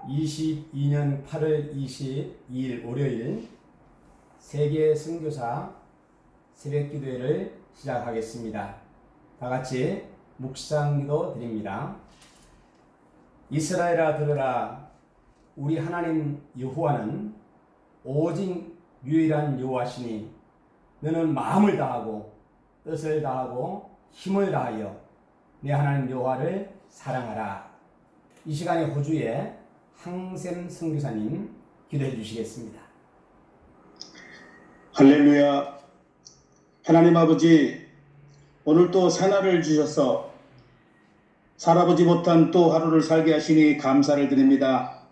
2022년 8월 22일 월요일 세계 선교사 새벽기도회를 시작하겠습니다. 다같이 묵상기도 드립니다. 이스라엘아 들으라. 우리 하나님 여호와는 오직 유일한 여호와시니 너는 마음을 다하고 뜻을 다하고 힘을 다하여 내 하나님 여호와를 사랑하라. 이 시간에 호주의 항샘 선교사님 기도해 주시겠습니다. 할렐루야. 하나님 아버지, 오늘 또 새날을 주셔서 살아보지 못한 또 하루를 살게 하시니 감사를 드립니다.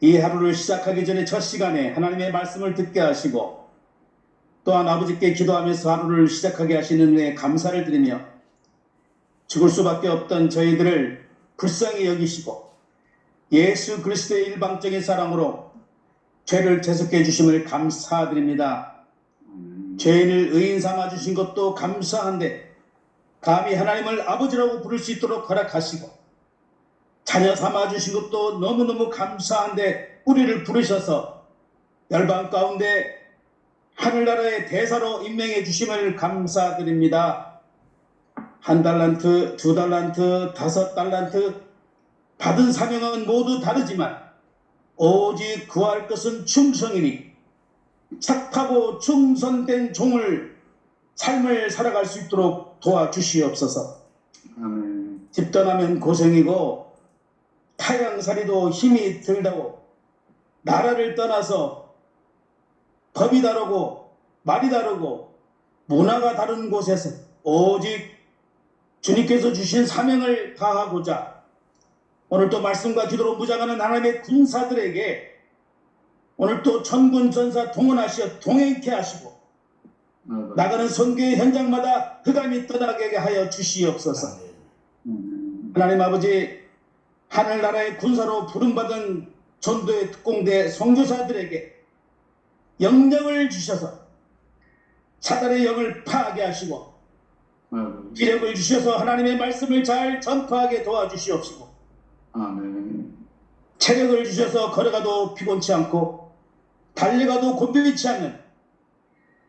이 하루를 시작하기 전에 첫 시간에 하나님의 말씀을 듣게 하시고 또한 아버지께 기도하면서 하루를 시작하게 하시는 은혜에 감사를 드리며 죽을 수밖에 없던 저희들을 불쌍히 여기시고 예수 그리스도의 일방적인 사랑으로 죄를 대속해 주심을 감사드립니다. 죄인을 의인 삼아 주신 것도 감사한데 감히 하나님을 아버지라고 부를 수 있도록 허락하시고 자녀 삼아 주신 것도 너무너무 감사한데 우리를 부르셔서 열방 가운데 하늘나라의 대사로 임명해 주심을 감사드립니다. 1달란트, 2달란트, 5달란트 받은 사명은 모두 다르지만 오직 구할 것은 충성이니 착하고 충성된 종을 삶을 살아갈 수 있도록 도와주시옵소서. 집 떠나면 고생이고 타향살이도 힘이 들다고 나라를 떠나서 법이 다르고 말이 다르고 문화가 다른 곳에서 오직 주님께서 주신 사명을 다하고자 오늘 또 말씀과 기도로 무장하는 하나님의 군사들에게 오늘 또 천군 전사 동원하시어 동행케 하시고 나가는 선교의 현장마다 흑암이 떠나게 하여 주시옵소서. 하나님 아버지, 하늘나라의 군사로 부름받은 전도의 특공대 선교사들에게 영령을 주셔서 사단의 영을 파하게 하시고 기력을 주셔서 하나님의 말씀을 잘 전파하게 도와주시옵시고 체력을 주셔서 걸어가도 피곤치 않고 달려가도 곤비치 않는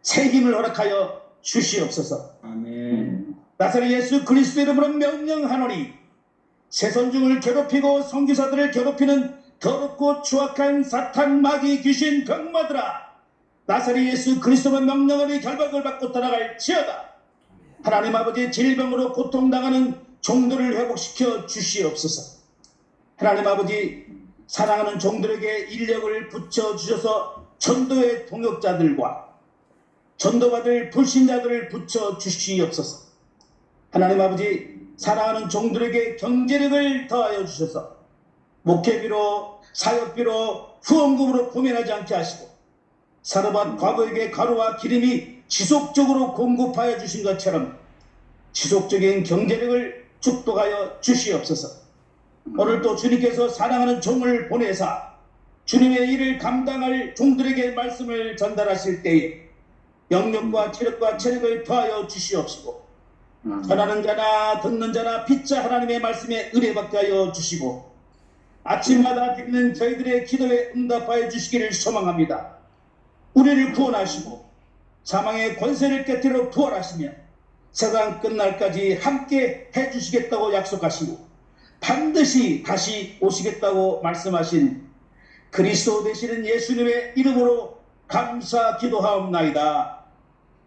새 힘을 허락하여 주시옵소서. 아멘. 나사렛 예수 그리스도 이름으로 명령하노니 세선중을 괴롭히고 선교사들을 괴롭히는 더럽고 추악한 사탄 마귀 귀신 병마들아, 나사렛 예수 그리스도로 명령하니 결박을 받고 떠나갈지어다. 하나님 아버지, 질병으로 고통당하는 종들을 회복시켜 주시옵소서. 하나님 아버지, 사랑하는 종들에게 인력을 붙여주셔서 전도의 동역자들과 전도받을 불신자들을 붙여주시옵소서. 하나님 아버지, 사랑하는 종들에게 경제력을 더하여 주셔서 목회비로 사역비로 후원금으로 고민하지 않게 하시고 사르밧 과부에게 가루와 기름이 지속적으로 공급하여 주신 것처럼 지속적인 경제력을 축복하여 주시옵소서. 오늘 또 주님께서 사랑하는 종을 보내사 주님의 일을 감당할 종들에게 말씀을 전달하실 때에 영력과 체력과 체력을 더하여 주시옵시고 전하는 자나 듣는 자나 빚자 하나님의 말씀에 은혜받게 하여 주시고 아침마다 드리는 저희들의 기도에 응답하여 주시기를 소망합니다. 우리를 구원하시고 사망의 권세를 깨뜨려 부활하시며 세상 끝날까지 함께 해주시겠다고 약속하시고 반드시 다시 오시겠다고 말씀하신 그리스도 되시는 예수님의 이름으로 감사 기도하옵나이다.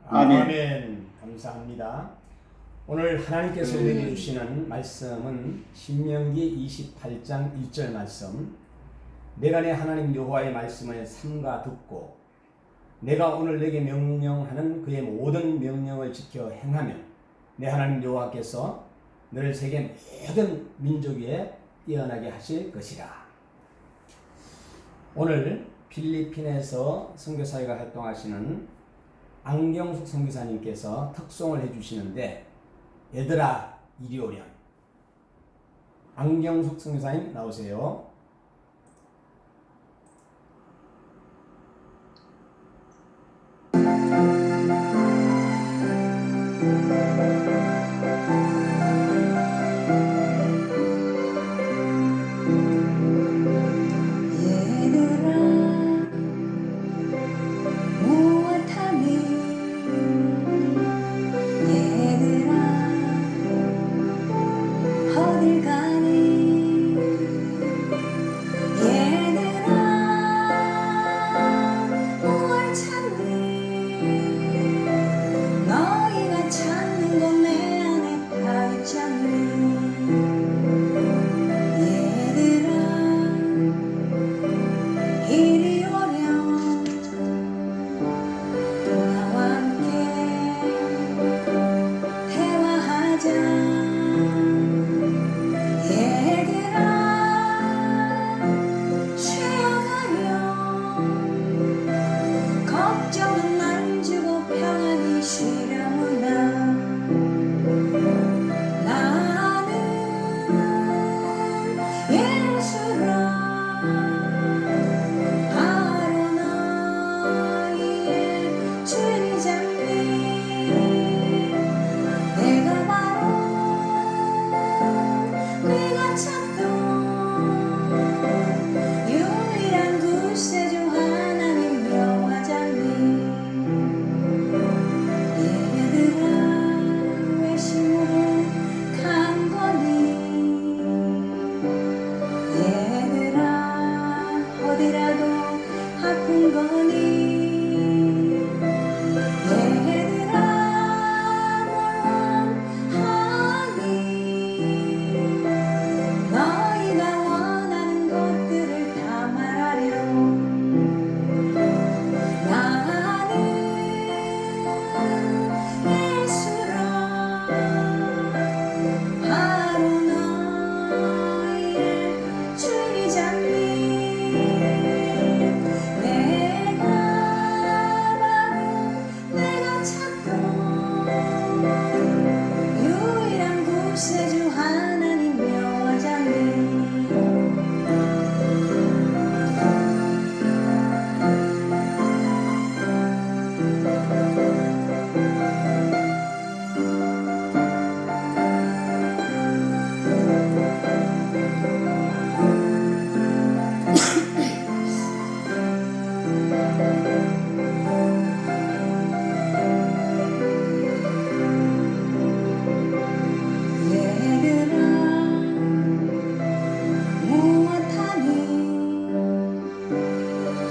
아멘. 아멘. 감사합니다. 오늘 하나님께서 우리에게 주시는 말씀은 신명기 28장 1절 말씀. 내가 내 하나님 여호와의 말씀을 삼가 듣고 내가 오늘 내게 명령하는 그의 모든 명령을 지켜 행하면 내 하나님 여호와께서 너를 세계 모든 민족 위에 뛰어나게 하실 것이라. 오늘 필리핀에서 선교사회가 활동하시는 안경숙 선교사님께서 특송을 해주시는데, 얘들아 이리 오렴. 안경숙 선교사님 나오세요.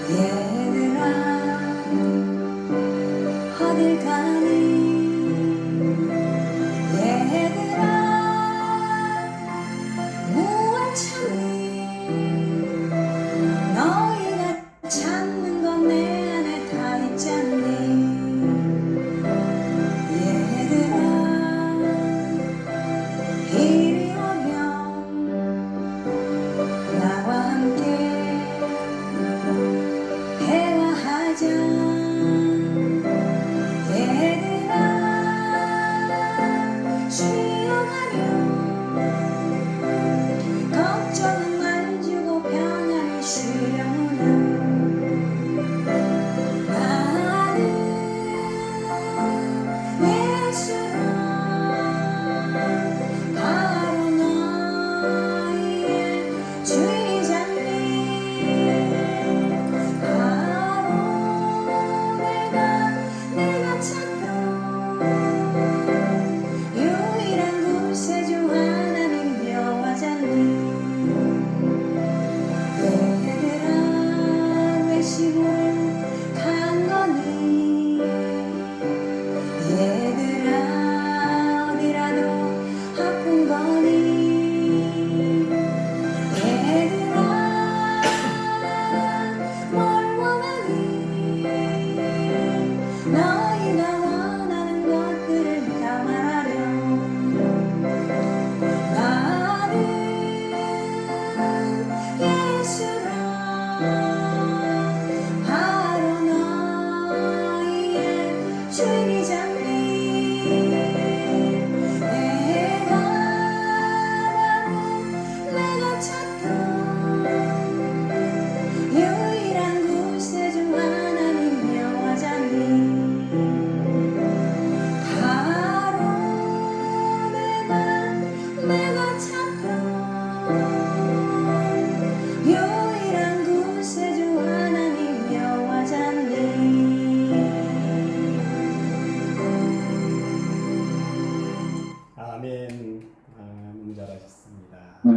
얘들아 어딜 가니 얘들아 무얼 찾니 너희가 찾는 건 내 안에 다 있잖니 얘들아 이리 오렴 나와 함께 대화하자 얘들아 쉬어가렴 걱정은 말주고 평안히 쉬려무는 나는 예수라 바로 너희의 주의자니 바로 내가 찾던 유일한 구세주 하나님 여호와잖니 얘들아 왜 시골 간 거니 얘들아 어디라도 아픈 거니 얘들아 뭘 원하니 너희가 원하는 것들을 다 말하렴 나는 예수라 바로 너희의 주인이잖니 내가 바로 내가 찾던 유일한 구세주 하나님 여호와잖니 바로 내가 찾던 유일한 구세주 하나님 여호와잖니 아멘. 너무 잘하셨습니다. 네.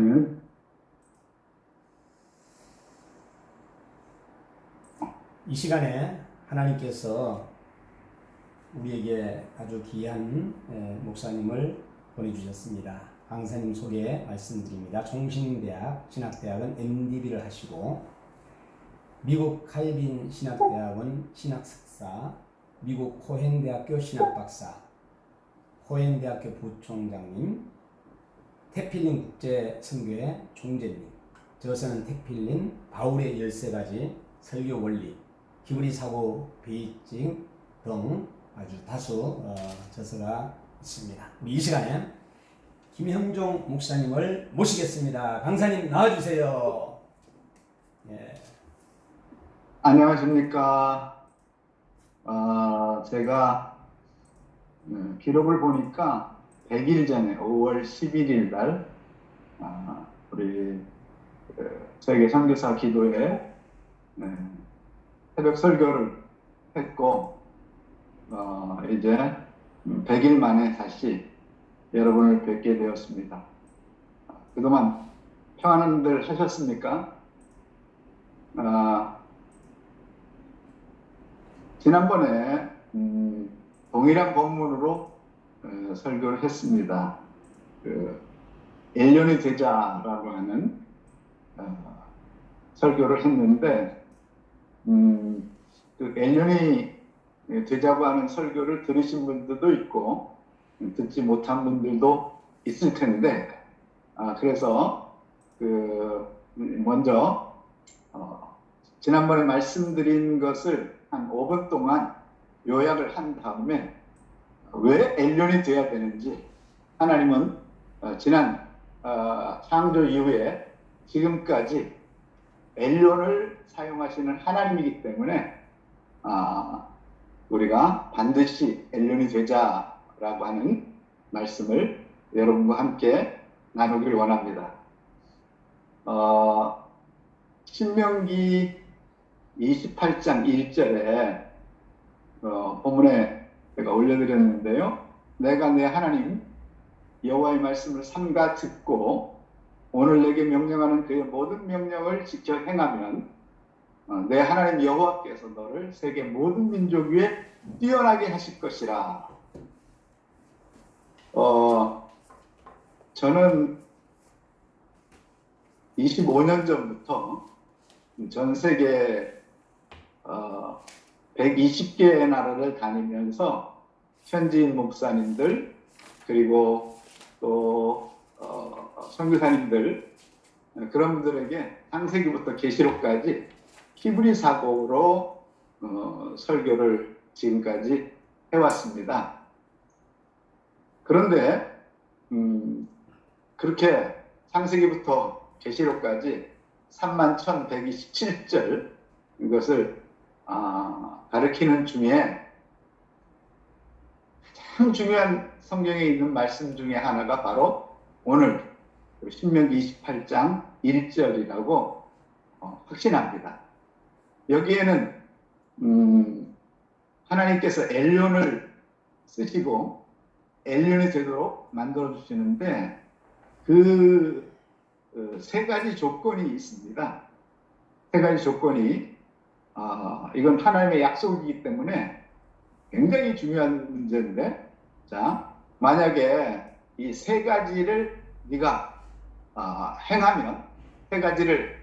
이 시간에 하나님께서 우리에게 아주 귀한 목사님을 보내주셨습니다. 강사님 소개 말씀드립니다. 총신대학 신학대학은 MDB를 하시고 미국 칼빈 신학대학원 신학석사, 미국 코헨대학교 신학박사, 코헨대학교 부총장님, 태필린 국제선교회 총재님, 저서는 태필린 바울의 13가지 설교 원리, 히브리 사고 베이징 등 아주 다수 저서가 있습니다. 우리 이 시간에 김형종 목사님을 모시겠습니다. 강사님 나와주세요. 예. 안녕하십니까. 제가 기록을 보니까 100일 전에 5월 11일 날 우리 세계 선교사 기도회 새벽 설교를 했고 이제 100일 만에 다시 여러분을 뵙게 되었습니다. 그동안 평안한들 하셨습니까? 지난번에 동일한 본문으로 설교를 했습니다. 엘련이 되자라고 하는 설교를 했는데 그 엘련이 되자고 하는 설교를 들으신 분들도 있고 듣지 못한 분들도 있을 텐데 그래서 먼저 지난번에 말씀드린 것을 한 5분 동안 요약을 한 다음에 왜 엘련이 되어야 되는지, 하나님은 지난 창조 이후에 지금까지 엘련을 사용하시는 하나님이기 때문에 우리가 반드시 엘련이 되자라고 하는 말씀을 여러분과 함께 나누길 원합니다. 신명기 28장 1절에 본문에 제가 올려드렸는데요. 내가 내 하나님 여호와의 말씀을 삼가 듣고 오늘 내게 명령하는 그의 모든 명령을 지켜 행하면 내 하나님 여호와께서 너를 세계 모든 민족 위에 뛰어나게 하실 것이라. 저는 25년 전부터 전 세계 120개의 나라를 다니면서 현지인 목사님들 그리고 또 선교사님들 그런 분들에게 창세기부터 계시록까지 히브리 사고로 설교를 지금까지 해왔습니다. 그런데 그렇게 창세기부터 계시록까지 31,127절 이것을 가르치는 중에 가장 중요한 성경에 있는 말씀 중에 하나가 바로 오늘 신명기 28장 1절이라고 확신합니다. 여기에는 하나님께서 엘론을 쓰시고 엘론이 되도록 만들어 주시는데 그 세 가지 조건이 있습니다. 세 가지 조건이 이건 하나님의 약속이기 때문에 굉장히 중요한 문제인데, 자, 만약에 이 세 가지를 네가 행하면, 세 가지를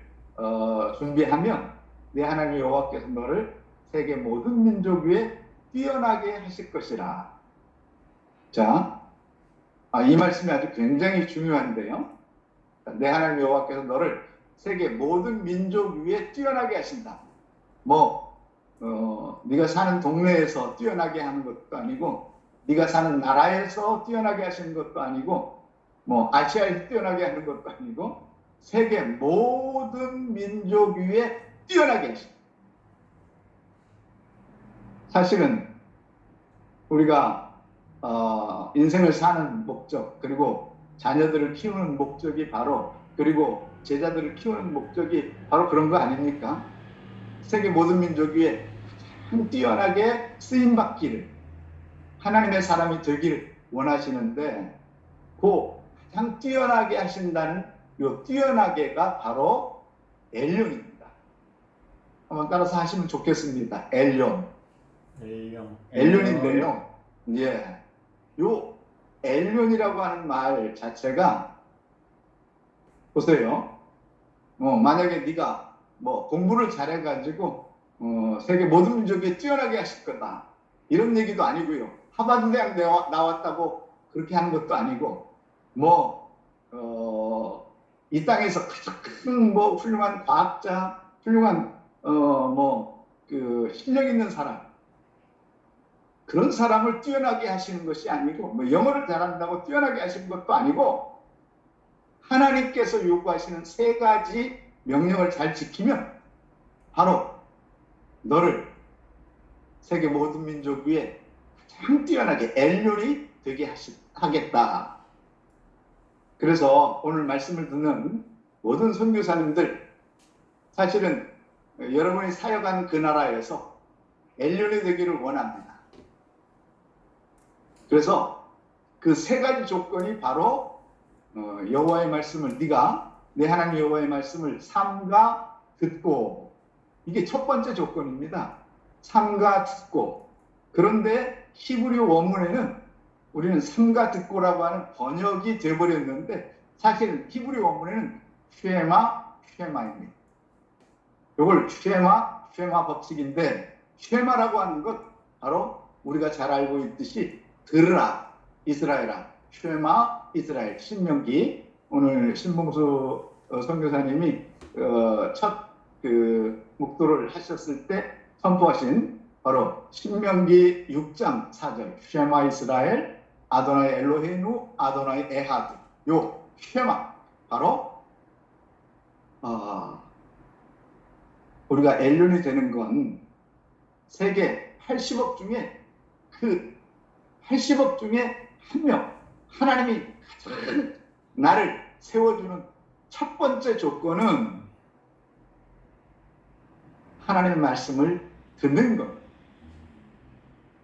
준비하면 내 하나님 여호와께서 너를 세계 모든 민족 위에 뛰어나게 하실 것이라. 자, 이 말씀이 아주 굉장히 중요한데요. 내 하나님 여호와께서 너를 세계 모든 민족 위에 뛰어나게 하신다. 네가 사는 동네에서 뛰어나게 하는 것도 아니고, 네가 사는 나라에서 뛰어나게 하시는 것도 아니고, 아시아에서 뛰어나게 하는 것도 아니고, 세계 모든 민족 위에 뛰어나게 하신다. 사실은 우리가 인생을 사는 목적, 그리고 자녀들을 키우는 목적이 바로, 그리고 제자들을 키우는 목적이 바로 그런 거 아닙니까? 세계 모든 민족 위에 가장 뛰어나게 쓰임받기를, 하나님의 사람이 되기를 원하시는데, 그 가장 뛰어나게 하신다는 이 뛰어나게가 바로 엘론입니다. 한번 따라서 하시면 좋겠습니다. 엘론인데요. 예. 요 엘론이라고 하는 말 자체가, 보세요. 만약에 네가 공부를 잘해가지고 세계 모든 민족에 뛰어나게 하실 거다, 이런 얘기도 아니고요. 하버드 대학 나왔다고 그렇게 하는 것도 아니고, 이 땅에서 가장 큰 훌륭한 과학자, 훌륭한 실력 있는 사람, 그런 사람을 뛰어나게 하시는 것이 아니고, 영어를 잘한다고 뛰어나게 하시는 것도 아니고, 하나님께서 요구하시는 세 가지 명령을 잘 지키면 바로 너를 세계 모든 민족 위에 가장 뛰어나게 엘론이 되게 하겠다. 그래서 오늘 말씀을 듣는 모든 선교사님들, 사실은 여러분이 사역한 그 나라에서 엘론이 되기를 원합니다. 그래서 그 세 가지 조건이 바로 여호와의 말씀을, 네가 내 하나님 여호와의 말씀을 삼가 듣고, 이게 첫 번째 조건입니다. 삼가 듣고. 그런데 히브리 원문에는 우리는 삼가 듣고라고 하는 번역이 되어버렸는데, 사실은 히브리 원문에는 쉐마입니다. 이걸 쉐마 법칙인데, 쉐마라고 하는 것 바로 우리가 잘 알고 있듯이 들으라 이스라엘아, 쉐마 이스라엘. 신명기, 오늘 신봉수 선교사님이 첫 묵도를 하셨을 때 선포하신 바로 신명기 6장 4절 쉐마 이스라엘 아도나이 엘로헤inu 아도나이 에하드. 요 쉐마 바로 우리가 엘론이 되는 건 세계 80억 중에 그 80억 중에 한 명, 하나님이 가장 나를 세워주는 첫 번째 조건은 하나님의 말씀을 듣는 것.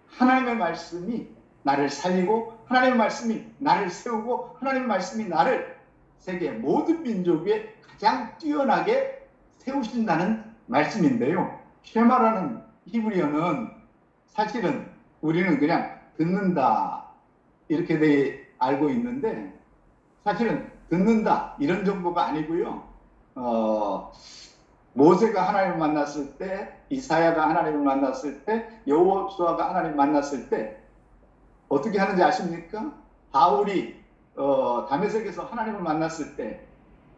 하나님의 말씀이 나를 살리고, 하나님의 말씀이 나를 세우고, 하나님의 말씀이 나를 세계 모든 민족 위에 가장 뛰어나게 세우신다는 말씀인데요. 쉐마라는 히브리어는 사실은 우리는 그냥 듣는다 이렇게 알고 있는데 사실은 듣는다 이런 정도가 아니고요. 모세가 하나님을 만났을 때, 이사야가 하나님을 만났을 때, 여호수아가 하나님을 만났을 때 어떻게 하는지 아십니까? 바울이 다메섹에서 하나님을 만났을 때,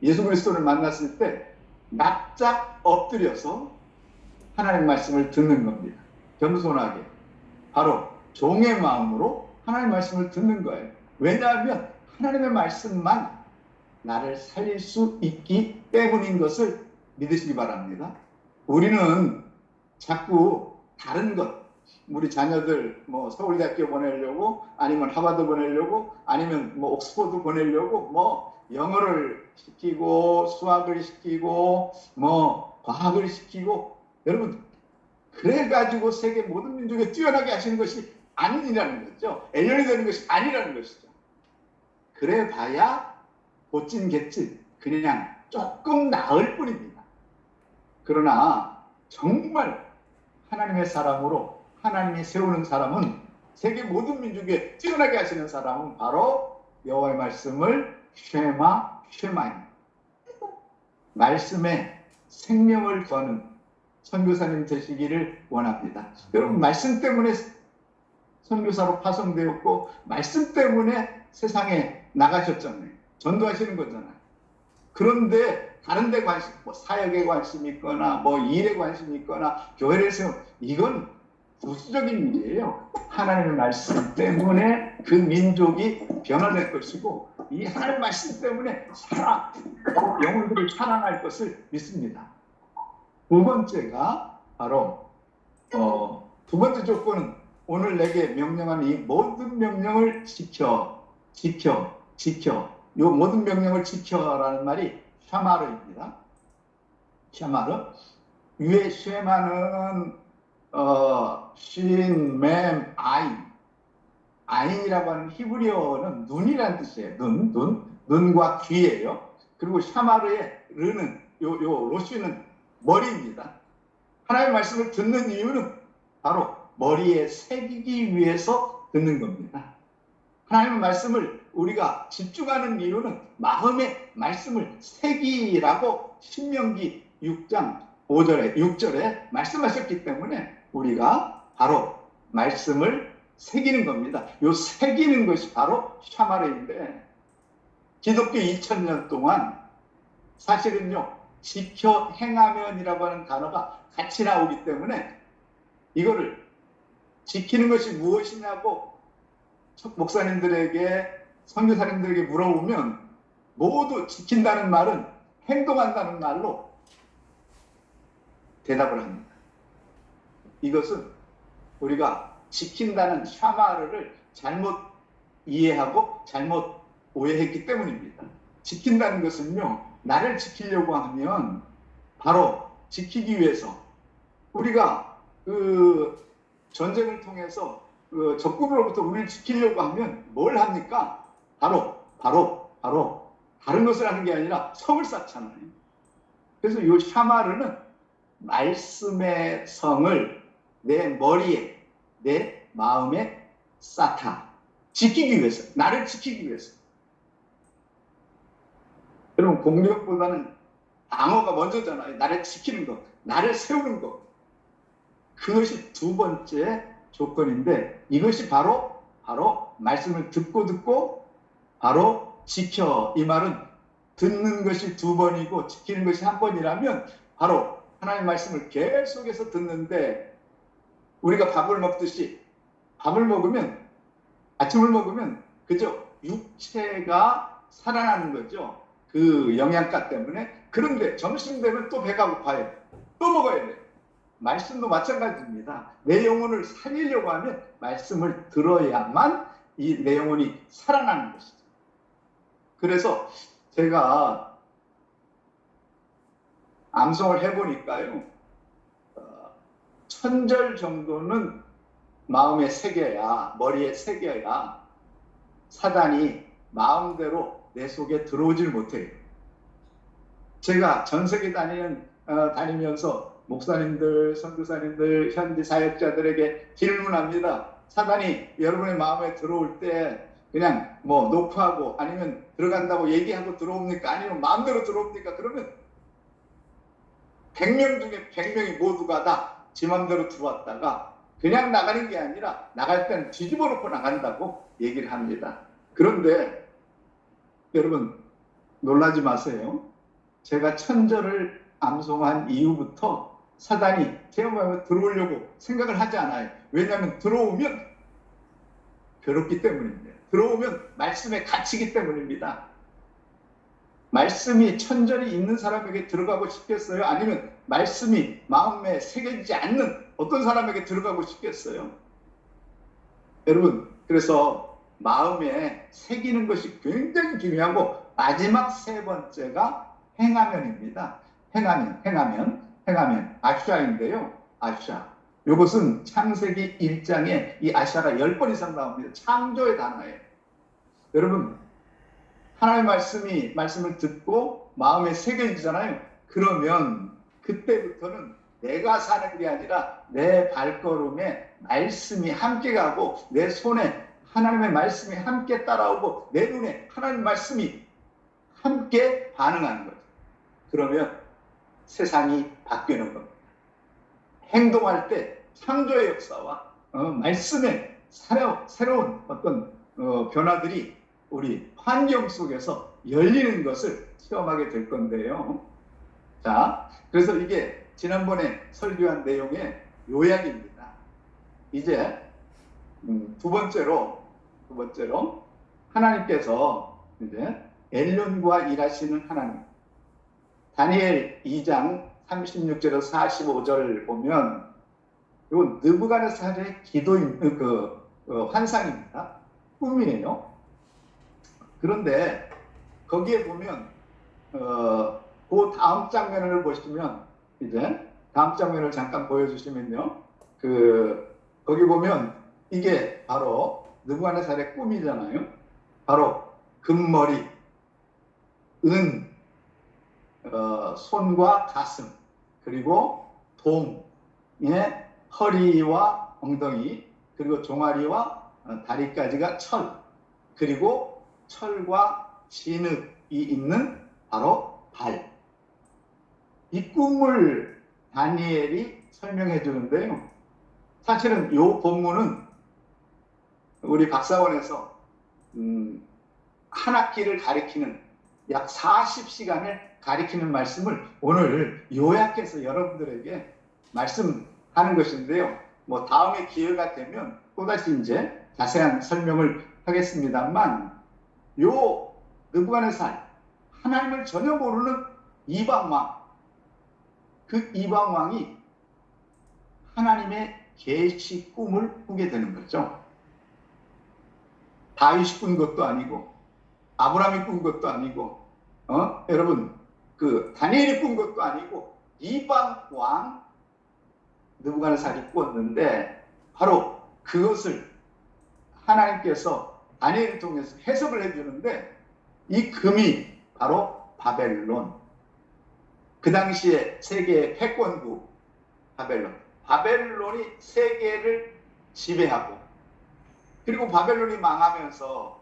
예수 그리스도를 만났을 때 납작 엎드려서 하나님 말씀을 듣는 겁니다. 겸손하게. 바로 종의 마음으로 하나님 말씀을 듣는 거예요. 왜냐하면 하나님의 말씀만 나를 살릴 수 있기 때문인 것을 믿으시기 바랍니다. 우리는 자꾸 다른 것, 우리 자녀들 뭐 서울대학교 보내려고, 아니면 하버드 보내려고, 아니면 뭐 옥스퍼드 보내려고, 뭐 영어를 시키고 수학을 시키고 뭐 과학을 시키고, 여러분 그래가지고 세계 모든 민족에 뛰어나게 하시는 것이 아니라는 거죠. 엘련이 되는 것이 아니라는 것이죠. 그래 봐야 보찐 개찐 그냥 조금 나을 뿐입니다. 그러나 정말 하나님의 사람으로 하나님이 세우는 사람은, 세계 모든 민족에 뛰어나게 하시는 사람은 바로 여호와의 말씀을 쉐마입니다. 말씀에 생명을 거는 선교사님 되시기를 원합니다. 여러분 말씀 때문에 선교사로 파송되었고 말씀 때문에 세상에 나가셨잖아요. 전도하시는 거잖아요. 그런데 다른 데 관심, 뭐 사역에 관심이 있거나 뭐 일에 관심이 있거나 교회를 세우, 이건 부수적인 일이에요. 하나님의 말씀 때문에 그 민족이 변화될 것이고 이 하나님의 말씀 때문에 영혼들이 살아날 것을 믿습니다. 두 번째가 바로 두 번째 조건은 오늘 내게 명령하는 이 모든 명령을 지켜. 이 모든 명령을 지켜라는 말이 샤마르입니다. 샤마르. 위에 쉐마는 신, 맴, 아인이라고 하는 히브리어는 눈이라는 뜻이에요. 눈과 귀예요. 그리고 샤마르의 르는 로쉬는 머리입니다. 하나님의 말씀을 듣는 이유는 바로 머리에 새기기 위해서 듣는 겁니다. 하나님의 말씀을 우리가 집중하는 이유는 마음에 말씀을 새기라고 신명기 6장 6절에 말씀하셨기 때문에 우리가 바로 말씀을 새기는 겁니다. 이 새기는 것이 바로 샤마르인데, 기독교 2000년 동안 사실은요 지켜 행하면이라고 하는 단어가 같이 나오기 때문에 이거를 지키는 것이 무엇이냐고 목사님들에게 선교사님들에게 물어보면 모두 지킨다는 말은 행동한다는 말로 대답을 합니다. 이것은 우리가 지킨다는 샤마르를 잘못 이해하고 잘못 오해했기 때문입니다. 지킨다는 것은요, 나를 지키려고 하면 바로 지키기 위해서 우리가 그 전쟁을 통해서 그 적군으로부터 우리를 지키려고 하면 뭘 합니까? 바로 다른 것을 하는 게 아니라 성을 쌓잖아요. 그래서 이 샤마르는 말씀의 성을 내 머리에, 내 마음에 쌓다. 지키기 위해서, 나를 지키기 위해서. 여러분, 공격보다는 방어가 먼저잖아요. 나를 지키는 것, 나를 세우는 것. 그것이 두 번째 조건인데, 이것이 바로 말씀을 듣고 바로 지켜. 이 말은 듣는 것이 두 번이고 지키는 것이 한 번이라면 바로 하나님의 말씀을 계속해서 듣는데, 우리가 밥을 먹듯이 밥을 먹으면, 아침을 먹으면 그저 육체가 살아나는 거죠. 그 영양가 때문에. 그런데 점심 되면 또 배가 고파요. 또 먹어야 돼요. 말씀도 마찬가지입니다. 내 영혼을 살리려고 하면 말씀을 들어야만 이 내 영혼이 살아나는 것이죠. 그래서 제가 암송을 해보니까요, 1000절 정도는 마음에 새겨야, 머리에 새겨야 사단이 마음대로 내 속에 들어오질 못해요. 제가 전 세계 다니면서 목사님들, 선교사님들, 현지 사역자들에게 질문합니다. 사단이 여러분의 마음에 들어올 때 그냥 뭐 노크하고 아니면 들어간다고 얘기하고 들어옵니까? 아니면 마음대로 들어옵니까? 그러면 100명 중에 100명이 모두가 다 지 마음대로 들어왔다가 그냥 나가는 게 아니라 나갈 때는 뒤집어 놓고 나간다고 얘기를 합니다. 그런데 여러분 놀라지 마세요. 제가 천절을 암송한 이후부터 사단이 제 마음에 들어오려고 생각을 하지 않아요. 왜냐하면 들어오면 괴롭기 때문입니다. 들어오면 말씀에 갇히기 때문입니다. 말씀이 천절이 있는 사람에게 들어가고 싶겠어요? 아니면 말씀이 마음에 새겨지지 않는 어떤 사람에게 들어가고 싶겠어요? 여러분, 그래서 마음에 새기는 것이 굉장히 중요하고 마지막 세 번째가 행하면입니다. 행하면 아샤인데요. 아샤. 이것은 창세기 1장에 이 아샤가 10번 이상 나옵니다. 창조의 단어예요. 여러분, 하나님의 말씀을 듣고 마음에 새겨지잖아요. 그러면 그때부터는 내가 사는 게 아니라 내 발걸음에 말씀이 함께 가고 내 손에 하나님의 말씀이 함께 따라오고 내 눈에 하나님의 말씀이 함께 반응하는 거죠. 그러면 세상이 바뀌는 겁니다. 행동할 때 창조의 역사와 말씀의 새로운 어떤 변화들이 우리 환경 속에서 열리는 것을 체험하게 될 건데요. 자, 그래서 이게 지난번에 설교한 내용의 요약입니다. 이제 두 번째로 하나님께서 이제 엘론과 일하시는 하나님. 다니엘 2장 36절에서 45절을 보면 이건 느부갓네살의 기도인 환상입니다. 꿈이에요. 그런데 거기에 보면 그 다음 장면을 보시면 이제 다음 장면을 잠깐 보여주시면요. 거기 보면 이게 바로 느부갓네살의 꿈이잖아요. 바로 금머리, 손과 가슴, 그리고 동의 허리와 엉덩이, 그리고 종아리와 다리까지가 철, 그리고 철과 진흙이 있는 바로 발. 이 꿈을 다니엘이 설명해 주는데요. 사실은 이 본문은 우리 박사원에서 한 학기를 가리키는 약 40시간을 가리키는 말씀을 오늘 요약해서 여러분들에게 말씀하는 것인데요. 뭐 다음에 기회가 되면 또다시 이제 자세한 설명을 하겠습니다만 요 느부갓네살 하나님을 전혀 모르는 이방왕, 그 이방왕이 하나님의 계시 꿈을 꾸게 되는 거죠. 다윗이 꾼 것도 아니고 아브라함이 꾼 것도 아니고 여러분 다니엘이 꾼 것도 아니고 이방왕 느부갓네살이 꾸었는데 바로 그것을 하나님께서 다니엘을 통해서 해석을 해주는데 이 금이 바로 바벨론. 그 당시에 세계의 패권국 바벨론. 바벨론이 세계를 지배하고 그리고 바벨론이 망하면서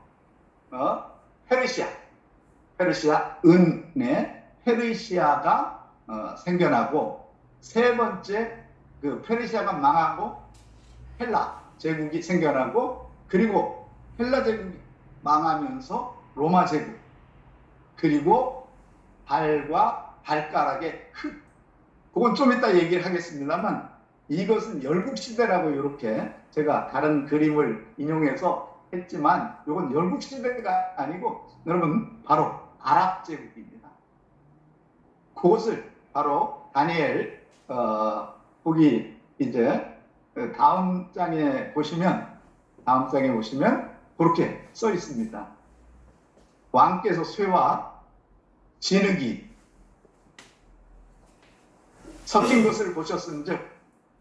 페르시아 은의 페르시아가 생겨나고 세 번째 페르시아가 망하고 헬라 제국이 생겨나고 그리고 헬라 제국이 망하면서 로마 제국 그리고 발과 발가락의 흙 그건 좀 이따 얘기를 하겠습니다만 이것은 열국시대라고 이렇게 제가 다른 그림을 인용해서 했지만 이건 열국시대가 아니고 여러분 바로 아랍 제국입니다. 그것을 바로 다니엘 거기 이제 다음 장에 보시면 그렇게 써 있습니다. 왕께서 쇠와 진흙이 섞인 것을 보셨은즉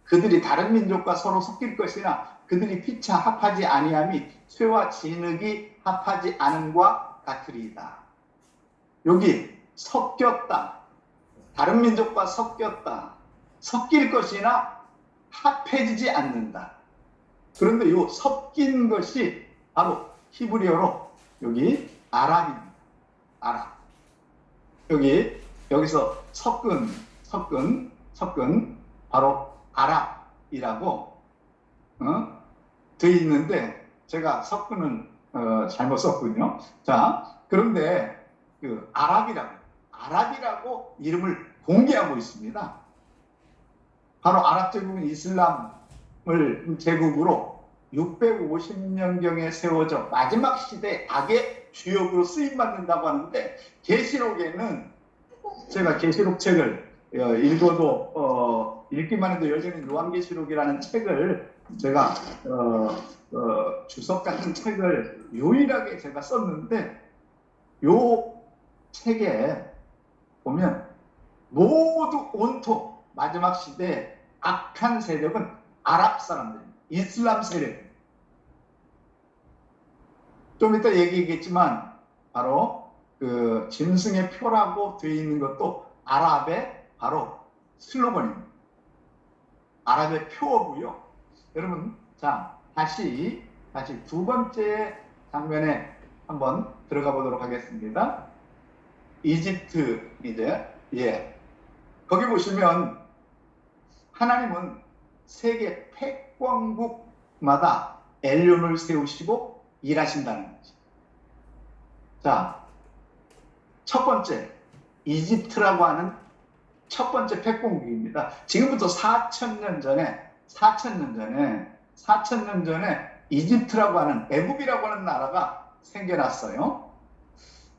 그들이 다른 민족과 서로 섞일 것이나 그들이 피차 합하지 아니함이 쇠와 진흙이 합하지 않음과 같으리이다. 여기 섞였다. 다른 민족과 섞였다. 섞일 것이나 합해지지 않는다. 그런데 이 섞인 것이 바로 히브리어로 여기 아랍입니다. 아랍. 여기서 섞은 바로 아랍이라고 되어 있는데 제가 섞은은 잘못 썼군요. 자, 그런데 그 아랍이라고 이름을 공개하고 있습니다. 바로 아랍 제국은 이슬람을 제국으로 650년경에 세워져 마지막 시대 악의 주역으로 쓰임받는다고 하는데, 계시록에는 제가 계시록 책을 읽어도 읽기만 해도 여전히 요한계시록이라는 책을 제가 주석 같은 책을 유일하게 제가 썼는데, 요 책에 보면 모두 온통 마지막 시대의 악한 세력은 아랍 사람들입니다. 이슬람 세력. 좀 이따 얘기하겠지만 바로 그 짐승의 표라고 되어 있는 것도 아랍의 바로 슬로건입니다. 아랍의 표어고요. 여러분, 자, 다시 두 번째 장면에 한번 들어가 보도록 하겠습니다. 이집트 이제 거기 보시면 하나님은 세계 패권국마다 엘론을 세우시고 일하신다는 거죠. 자, 첫 번째 이집트라고 하는 첫 번째 패권국입니다. 지금부터 4,000년 전에 이집트라고 하는 애굽이라고 하는 나라가 생겨났어요.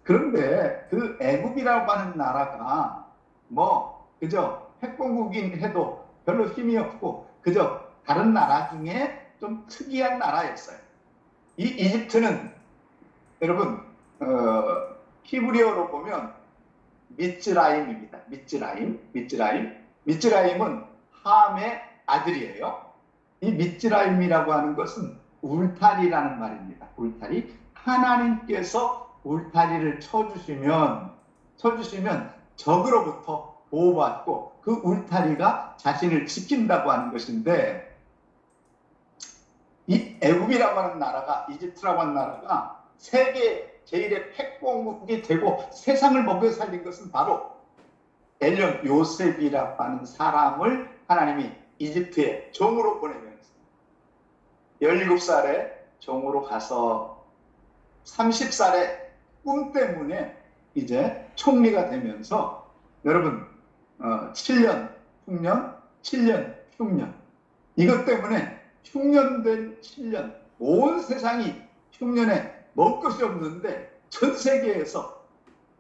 그런데 그 애굽이라고 하는 나라가 뭐 그저 패권국인 해도 별로 힘이 없고 그저 다른 나라 중에 좀 특이한 나라였어요. 이 이집트는 여러분 히브리어로 보면 미츠라임입니다. 미츠라임은 함의 아들이에요. 이 미츠라임이라고 하는 것은 울타리라는 말입니다. 울타리. 하나님께서 울타리를 쳐주시면 적으로부터 보호받고 그 울타리가 자신을 지킨다고 하는 것인데, 이 애굽이라고 하는 나라가, 이집트라고 하는 나라가 세계 제1의 패권국이 되고 세상을 먹여 살린 것은 바로 엘련 요셉이라고 하는 사람을 하나님이 이집트에 종으로 보내면서 17살에 종으로 가서 30살에 꿈 때문에 이제 총리가 되면서 여러분 7년 흉년 이것 때문에 흉년된 7년, 온 세상이 흉년에 먹을 것이 없는데 전 세계에서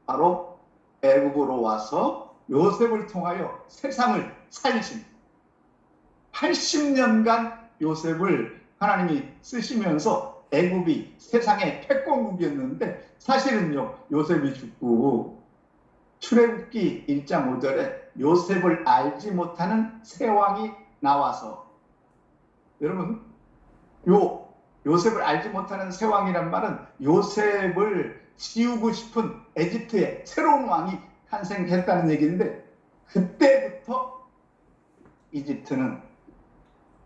바로 애굽으로 와서 요셉을 통하여 세상을 살리십니다. 80년간 요셉을 하나님이 쓰시면서 애굽이 세상의 패권국이었는데, 사실은요 요셉이 죽고 출애굽기 1장 5절에 요셉을 알지 못하는 새 왕이 나와서, 여러분 요셉을 알지 못하는 새 왕이란 말은 요셉을 지우고 싶은 에집트의 새로운 왕이 탄생했다는 얘기인데, 그때부터 이집트는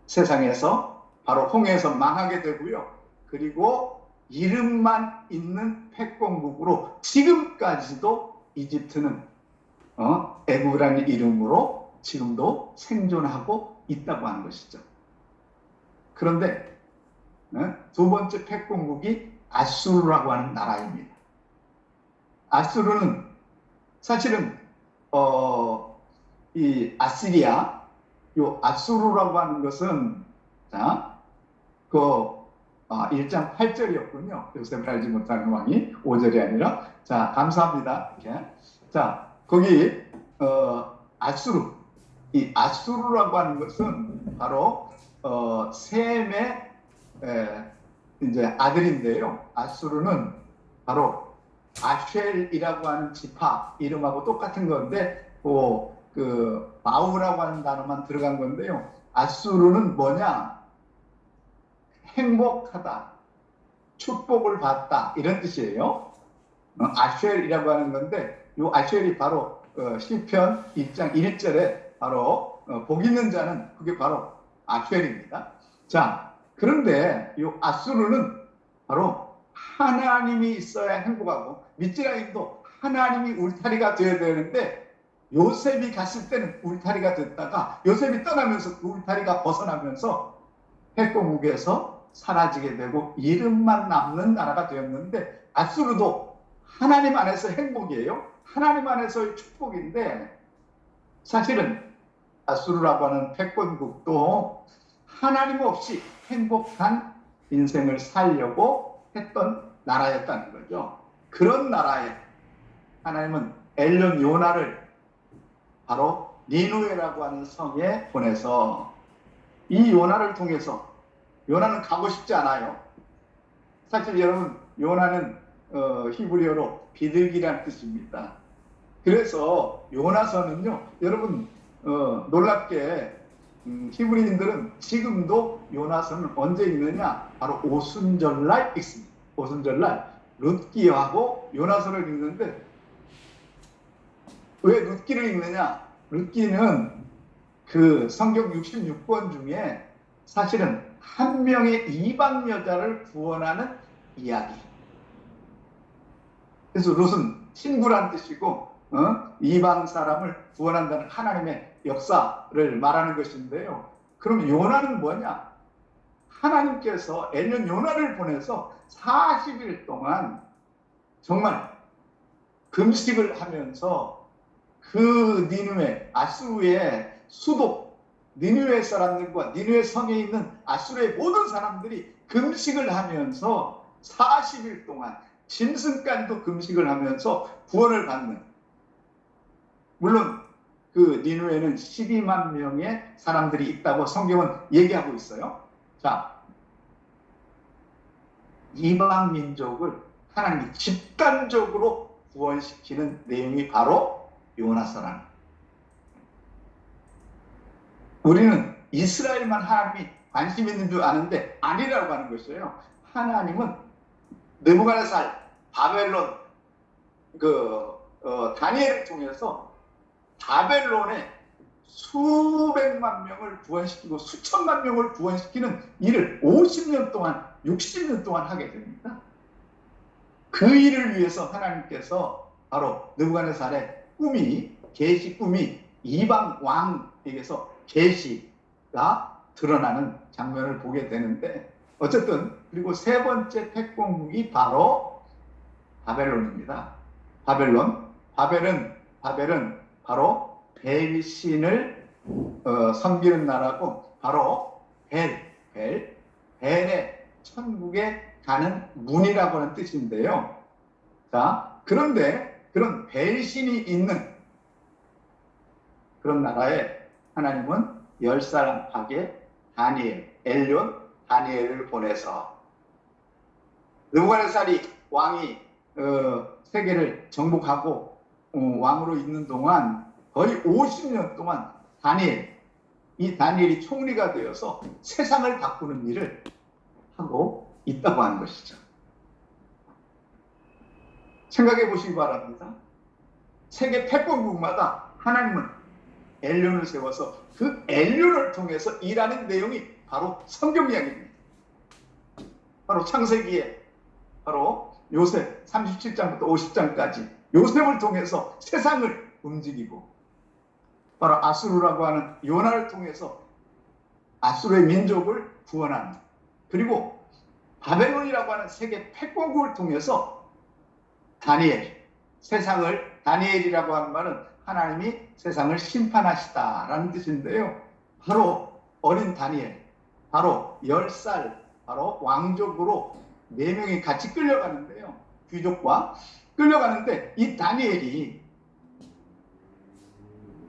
세상에서 바로 홍해에서 망하게 되고요. 그리고 이름만 있는 패권국으로 지금까지도 이집트는 애굽이라는 이름으로 지금도 생존하고 있다고 하는 것이죠. 그런데 두 번째 패권국이 아수르라고 하는 나라입니다. 아수르는 사실은 이 아시리아, 요 아수르라고 하는 것은 자, 1장 8절이었군요. 요셉을 알지 못하는 왕이 5절이 아니라. 자, 감사합니다. 이렇게. 자, 거기 아수르, 이 아수르라고 하는 것은 바로 셈의 이제 아들인데요. 아수르는 바로 아쉘이라고 하는 지파 이름하고 똑같은 건데, 그 바우라고 하는 단어만 들어간 건데요. 아수르는 뭐냐? 행복하다, 축복을 받다, 이런 뜻이에요. 아쉘이라고 하는 건데, 이 아쉘이 바로 시편 1장 1절에 바로 복 있는 자는 그게 바로 아수엘입니다. 자, 그런데 이 아수르는 바로 하나님이 있어야 행복하고 미즈라임도 하나님이 울타리가 되어야 되는데 요셉이 갔을 때는 울타리가 됐다가 요셉이 떠나면서 그 울타리가 벗어나면서 패권국에서 사라지게 되고 이름만 남는 나라가 되었는데 아수르도 하나님 안에서 행복이에요. 하나님 안에서의 축복인데 사실은 아수르라고 하는 패권국도 하나님 없이 행복한 인생을 살려고 했던 나라였다는 거죠. 그런 나라에 하나님은 엘련 요나를 바로 니누에라고 하는 성에 보내서 이 요나를 통해서 요나는 가고 싶지 않아요. 사실 여러분 요나는 히브리어로 비둘기란 뜻입니다. 그래서 요나서는요 여러분 놀랍게 히브리인들은 지금도 요나서는 언제 읽느냐 바로 오순절날 읽습니다. 오순절날 룻기하고 요나서를 읽는데 왜 룻기를 읽느냐? 룻기는 그 성경 66권 중에 사실은 한 명의 이방 여자를 구원하는 이야기. 그래서 룻은 친구란 뜻이고 이방 사람을 구원한다는 하나님의 역사를 말하는 것인데요. 그럼 요나는 뭐냐? 하나님께서 엘련 요나를 보내서 40일 동안 정말 금식을 하면서 그 니누에 아수르의 수도 니누에 사람들과 니누에 성에 있는 아수르의 모든 사람들이 금식을 하면서 40일 동안 짐승까지도 금식을 하면서 구원을 받는, 물론 그 니누에는 12만 명의 사람들이 있다고 성경은 얘기하고 있어요. 자, 이방 민족을 하나님이 집단적으로 구원시키는 내용이 바로 요나서라는. 우리는 이스라엘만 하나님이 관심 있는 줄 아는데 아니라고 하는 것이에요. 하나님은 느부갓네살, 바벨론, 다니엘을 통해서 바벨론에 수백만 명을 구원시키고 수천만 명을 구원시키는 일을 50년 동안, 60년 동안 하게 됩니다. 그 일을 위해서 하나님께서 바로 느부갓네살의 꿈이, 계시 꿈이 이방 왕에게서 계시가 드러나는 장면을 보게 되는데, 어쨌든 그리고 세 번째 패권국이 바로 바벨론입니다. 바벨은 바로 벨신을 섬기는 나라고, 바로 벨의 천국에 가는 문이라고 하는 뜻인데요. 자, 그런데 그런 벨신이 있는 그런 나라에 하나님은 10살 박의 다니엘, 엘련 다니엘을 보내서 느부갓네살이 왕이 세계를 정복하고 왕으로 있는 동안 거의 50년 동안 이 다니엘이 총리가 되어서 세상을 바꾸는 일을 하고 있다고 하는 것이죠. 생각해 보시기 바랍니다. 세계 패권국마다 하나님은 엘련을 세워서 그 엘련을 통해서 일하는 내용이 바로 성경 이야기입니다. 바로 창세기에 바로 요셉 37장부터 50장까지 요셉을 통해서 세상을 움직이고, 바로 아수르라고 하는 요나를 통해서 아수르의 민족을 구원하는, 그리고 바벨론이라고 하는 세계 패권국을 통해서 다니엘이라고 하는 말은 하나님이 세상을 심판하시다라는 뜻인데요. 바로 어린 다니엘, 바로 10살, 바로 왕족으로 4명이 같이 끌려가는데요. 귀족과 끌려가는데, 이 다니엘이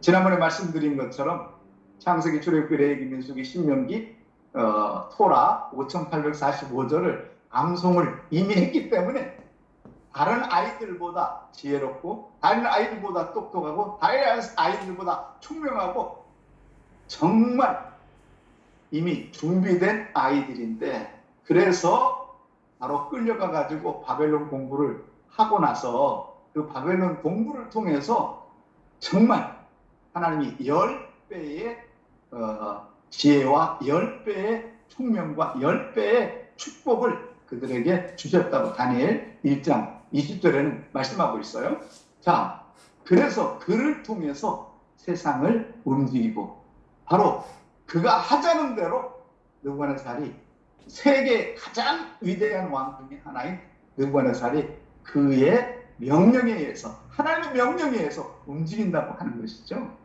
지난번에 말씀드린 것처럼 창세기, 출애굽기, 레위기, 민수기, 신명기, 토라 5845절을 암송을 이미 했기 때문에 다른 아이들보다 지혜롭고, 다른 아이들보다 똑똑하고, 다른 아이들보다 총명하고, 정말 이미 준비된 아이들인데, 그래서 바로 끌려가 가지고 바벨론 공부를 하고 나서 그 바벨론 공부를 통해서 정말 하나님이 10배의 지혜와 10배의 총명과 10배의 축복을 그들에게 주셨다고 다니엘 1장 20절에는 말씀하고 있어요. 자, 그래서 그를 통해서 세상을 움직이고 바로 그가 하자는 대로 느부갓네살이 세계 가장 위대한 왕 중에 하나인 느부갓네살이 그의 명령에 의해서 하나님의 명령에 의해서 움직인다고 하는 것이죠.